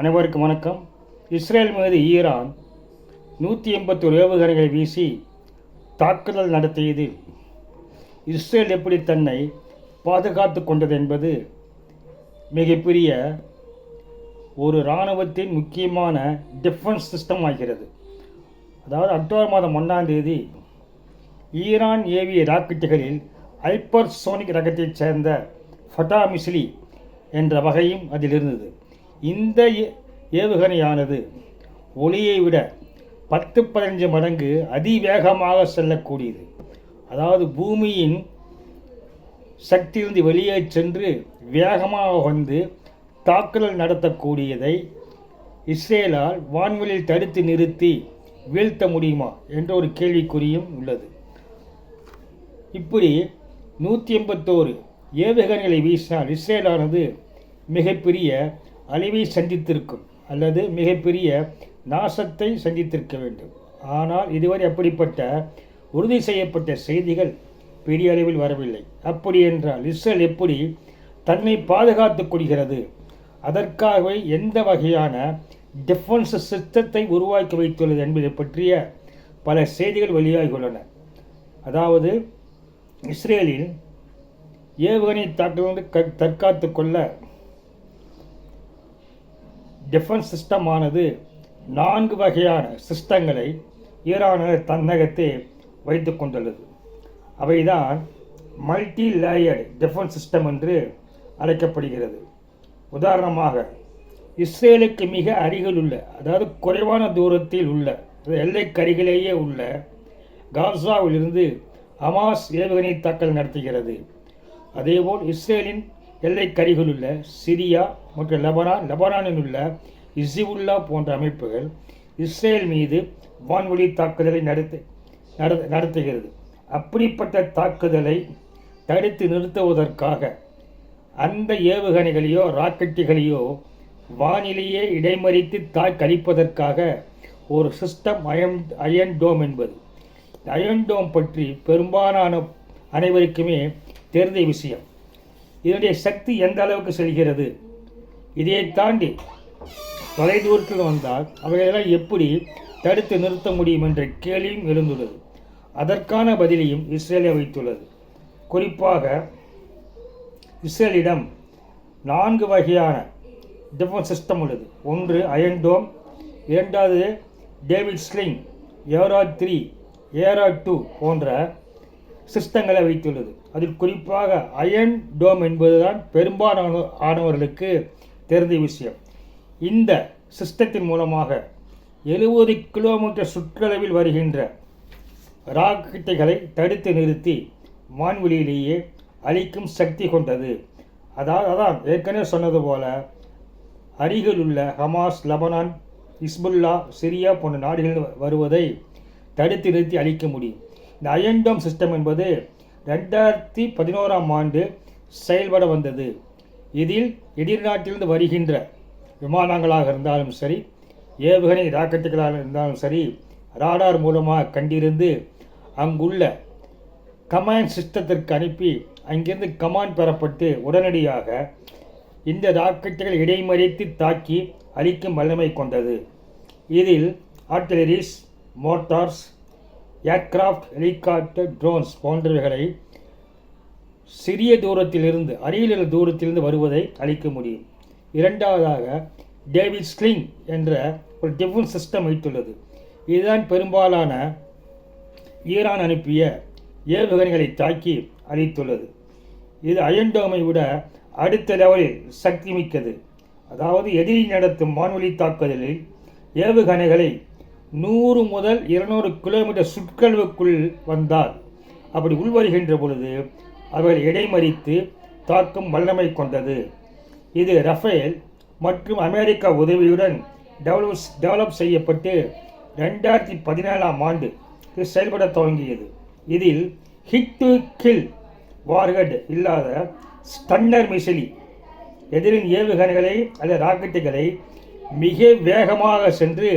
அனைவருக்கும் வணக்கம். இஸ்ரேல் மீது ஈரான் 181 ஏவுகணைகளை வீசி தாக்குதல் நடத்தியதில் இஸ்ரேல் எப்படி தன்னை பாதுகாத்து கொண்டது என்பது மிகப்பெரிய ஒரு இராணுவத்தின் முக்கியமான டிஃபென்ஸ் சிஸ்டம் ஆகிறது. அதாவது அக்டோபர் மாதம் 1ஆம் தேதி ஈரான் ஏவிய ராக்கெட்டுகளில் ஹைப்பர்சோனிக் ரகத்தைச் சேர்ந்த ஃபட்டா மிஸ்லி என்ற வகையும் அதில் இருந்தது. இந்த ஏவுகணையானது ஒளியை விட 10-15 மடங்கு அதிவேகமாக செல்லக்கூடியது. அதாவது பூமியின் சக்தியிலிருந்து வெளியே சென்று வேகமாக வந்து தாக்குதல் நடத்தக்கூடியதை இஸ்ரேலால் வான்வெளியில் தடுத்து நிறுத்தி வீழ்த்த முடியுமா என்ற ஒரு கேள்விக்குறியும் உள்ளது. இப்படி 181 ஏவுகணைகளை வீசினால் இஸ்ரேலானது மிகப்பெரிய அழிவை சந்தித்திருக்கும் அல்லது மிகப்பெரிய நாசத்தை சந்தித்திருக்க வேண்டும். ஆனால் இதுவரை அப்படிப்பட்ட உறுதி செய்யப்பட்ட செய்திகள் பெரிய அளவில் வரவில்லை. அப்படி என்றால் இஸ்ரேல் எப்படி தன்னை பாதுகாத்துக் கொள்கிறது, அதற்காகவே எந்த வகையான டிஃபென்ஸ் சிஸ்டத்தை உருவாக்கி வைத்துள்ளது என்பதை பற்றிய பல செய்திகள் வெளியாகியுள்ளன. அதாவது இஸ்ரேலில் ஏவுகணை தாக்குதலிருந்து தற்காத்து கொள்ள டிஃபென்ஸ் சிஸ்டமானது 4 வகையான சிஸ்டங்களை ஈரானில் தன்னகத்தே வைத்து கொண்டுள்ளது. அவைதான் மல்டி லேயர்டு டிஃபென்ஸ் சிஸ்டம் என்று அழைக்கப்படுகிறது. உதாரணமாக இஸ்ரேலுக்கு மிக அருகில் உள்ள, அதாவது குறைவான தூரத்தில் உள்ள, எல்லைக்கருகிலேயே உள்ள காசாவிலிருந்து ஹமாஸ் ஏவுகணை தாக்குதல் நடத்துகிறது. அதேபோல் இஸ்ரேலின் எல்லைக்கருகில் உள்ள சிரியா மற்றும் லெபனானில் உள்ள இஸ்புல்லா போன்ற அமைப்புகள் இஸ்ரேல் மீது வான்வெளி தாக்குதலை நடத்துகிறது. அப்படிப்பட்ட தாக்குதலை தடுத்து நிறுத்துவதற்காக அந்த ஏவுகணைகளையோ ராக்கெட்டுகளையோ வானிலேயே இடைமறித்து தாக்கழிப்பதற்காக ஒரு சிஸ்டம் அயன் டோம் என்பது. அயன் டோம் பற்றி பெரும்பாலான அனைவருக்குமே தெரிந்த விஷயம். இதனுடைய சக்தி எந்த அளவுக்கு செல்கிறது, இதை தாண்டி தொலைதூரத்தில் வந்தால் அவைகளெல்லாம் எப்படி தடுத்து நிறுத்த முடியும் என்ற கேள்வியும் எழுந்துள்ளது. அதற்கான பதிலையும் இஸ்ரேலை வைத்துள்ளது. குறிப்பாக இஸ்ரேலிடம் 4 வகையான டிஃபென்ஸ் சிஸ்டம் உள்ளது. ஒன்று அயன் டோம், இரண்டாவது டேவிட் ஸ்லிங், ஏரா-3, ஏரா-2 போன்ற சிஸ்டங்களை வைத்துள்ளது. அதில் குறிப்பாக அயன் டோம் என்பதுதான் பெரும்பாலானவர்களுக்கு தெரிந்த விஷயம். இந்த சிஸ்டத்தின் மூலமாக 70 கிலோமீட்டர் சுற்றளவில் வருகின்ற ராக்கெட்டுகளை தடுத்து நிறுத்தி வான்வெளியிலேயே அழிக்கும் சக்தி கொண்டது. அதான் ஏற்கனவே சொன்னது போல அருகில் உள்ள ஹமாஸ், லெபனான், இஸ்புல்லா, சிரியா போன்ற நாடுகளில் வருவதை தடுத்து நிறுத்தி அழிக்க முடியும். இந்த அயன் டோம் சிஸ்டம் என்பது 2011ஆம் ஆண்டு செயல்பட வந்தது. இதில் எதிர்நாட்டிலிருந்து வருகின்ற விமானங்களாக இருந்தாலும் சரி, ஏவுகணை ராக்கெட்டுகளாக இருந்தாலும் சரி, ராடார் மூலமாக கண்டிருந்து அங்குள்ள கமாண்ட் சிஸ்டத்திற்கு அனுப்பி அங்கிருந்து கமாண்ட் பெறப்பட்டு உடனடியாக இந்த ராக்கெட்டுகள் இடைமறித்து தாக்கி அழிக்கும் வல்லமை கொண்டது. இதில் ஆர்ட்டிலரிஸ், மோட்டார்ஸ், ஏர்கிராஃப்ட், ஹெலிகாப்டர், ட்ரோன்ஸ் போன்றவைகளை சிறிய தூரத்திலிருந்து, அருகிலுள்ள தூரத்திலிருந்து வருவதை அழிக்க முடியும். இரண்டாவதாக டேவிட் ஸ்லிங் என்ற ஒரு டிஃபென்ஸ் சிஸ்டம் வைத்துள்ளது. இதுதான் பெரும்பாலான ஈரான் அனுப்பிய ஏவுகணைகளை தாக்கி அழித்துள்ளது. இது அயன் டோமை விட அடுத்த லெவலில் சக்தி மிக்கது. அதாவது எதிரி நடத்தும் வான்வெளி தாக்குதலில் ஏவுகணைகளை 100 முதல் 200 கிலோமீட்டர் சுற்றளவுக்குள் வந்தால், அப்படி உள்வருகின்ற பொழுது அவைகள் இடைமறித்து தாக்கும் வல்லமை கொண்டது. இது ரஃபேல் மற்றும் அமெரிக்கா உதவியுடன் டெவலப் செய்யப்பட்டு 2017ஆம் ஆண்டு செயல்பட துவங்கியது. இதில் ஹிட் டு கில் வார்ஹெட் இல்லாத ஸ்டன்னர் மிசைல் எதிரின் ஏவுகணைகளை அல்லது ராக்கெட்டுகளை மிக வேகமாக சென்று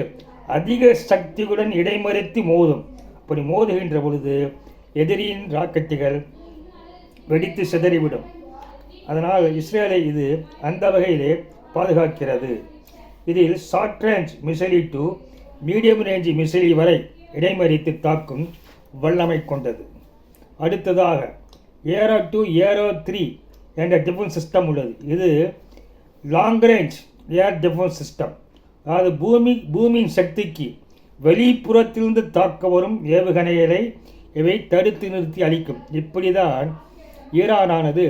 அதிக சக்தியுடன் இடைமறித்து மோதும். அப்படி மோதுகின்ற பொழுது எதிரியின் ராக்கெட்டுகள் வெடித்து சிதறிவிடும். அதனால் இஸ்ரேலை இது அந்த வகையிலே பாதுகாக்கிறது. இதில் ஷார்ட் ரேஞ்ச் மிசைலி டு மீடியம் ரேஞ்ச் மிசைலி வரை இடைமறித்து தாக்கும் வல்லமை கொண்டது. அடுத்ததாக ஏரோ 2 ஏரோ 3 என்ற டிஃபென்ஸ் சிஸ்டம் உள்ளது. இது long range air defence system. அதாவது பூமியின் சக்திக்கு வெளிப்புறத்திலிருந்து தாக்க வரும் ஏவுகணைகளை இவை தடுத்து நிறுத்தி அளிக்கும். இப்படிதான் ஈரானானது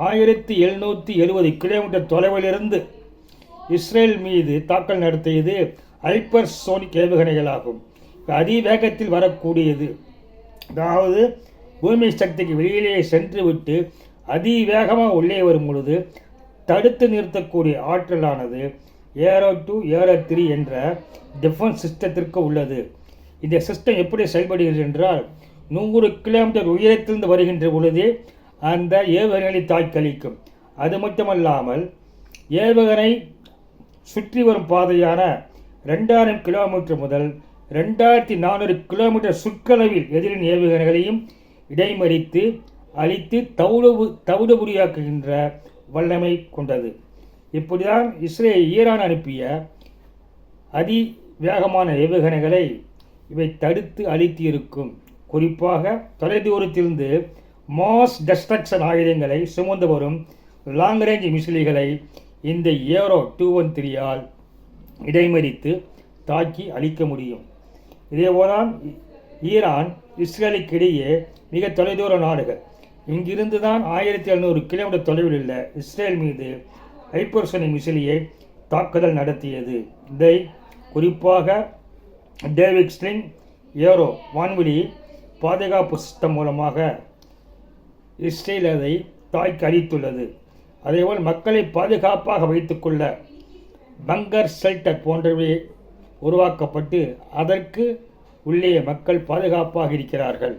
1770 கிலோமீட்டர் தொலைவிலிருந்து இஸ்ரேல் மீது தாக்கல் நடத்தியது ஹைப்பர்சோனிக் ஏவுகணைகளாகும். அதிவேகத்தில் வரக்கூடியது, அதாவது பூமி சக்திக்கு வெளியிலேயே சென்று விட்டு அதிவேகமாக உள்ளே வரும் பொழுது தடுத்து நிறுத்தக்கூடிய ஆற்றலானது ஏரோ 2 ஏரோ 3 என்ற டிஃபென்ஸ் சிஸ்டத்திற்கு உள்ளது. இந்த சிஸ்டம் எப்படி செயல்படுகிறது என்றால் 100 கிலோமீட்டர் உயரத்திலிருந்து வருகின்ற பொழுதே அந்த ஏவுகணைகளை தாக்கலிக்கும். அது மட்டுமல்லாமல் ஏவுகணை சுற்றி வரும் பாதையான 2000 கிலோமீட்டர் முதல் 2400 கிலோமீட்டர் சுற்றளவில் எதிரின் ஏவுகணைகளையும் இடைமறித்து அழித்து தவிடுபொடியாக்குகின்ற வல்லமை கொண்டது. இப்படிதான் ஈரான் அனுப்பிய அதிவேகமான ஏவுகணைகளை இவை தடுத்து அழித்து இருக்கும். குறிப்பாக தொலைதூரத்திலிருந்து மாஸ் டெஸ்ட்ரக்ஷன் ஆயுதங்களை சுமந்து வரும் லாங் ரேஞ்ச் மிசைல்களை இந்த ஏரோ 213 இடைமறித்து தாக்கி அழிக்க முடியும். இதேபோல்தான் ஈரான் இஸ்ரேலுக்கு இடையே மிக தொலைதூர நாடுகள். இங்கிருந்து தான் 1700 கிலோமீட்டர் தொலைவில் உள்ள இஸ்ரேல் மீது ஹைப்பர்சோனிக் மிசைலியை தாக்குதல் நடத்தியது. இதை குறிப்பாக டேவிட் ஸ்லிங் ஏரோ வான்வெளி பாதுகாப்பு சிஸ்டம் மூலமாக இஸ்ரேல் அதை தாக்கி அழித்துள்ளது. அதேபோல் மக்களை பாதுகாப்பாக வைத்துக்கொள்ள பங்கர் ஷெல்டர் போன்றவை உருவாக்கப்பட்டு அதற்கு உள்ளே மக்கள் பாதுகாப்பாக இருக்கிறார்கள்.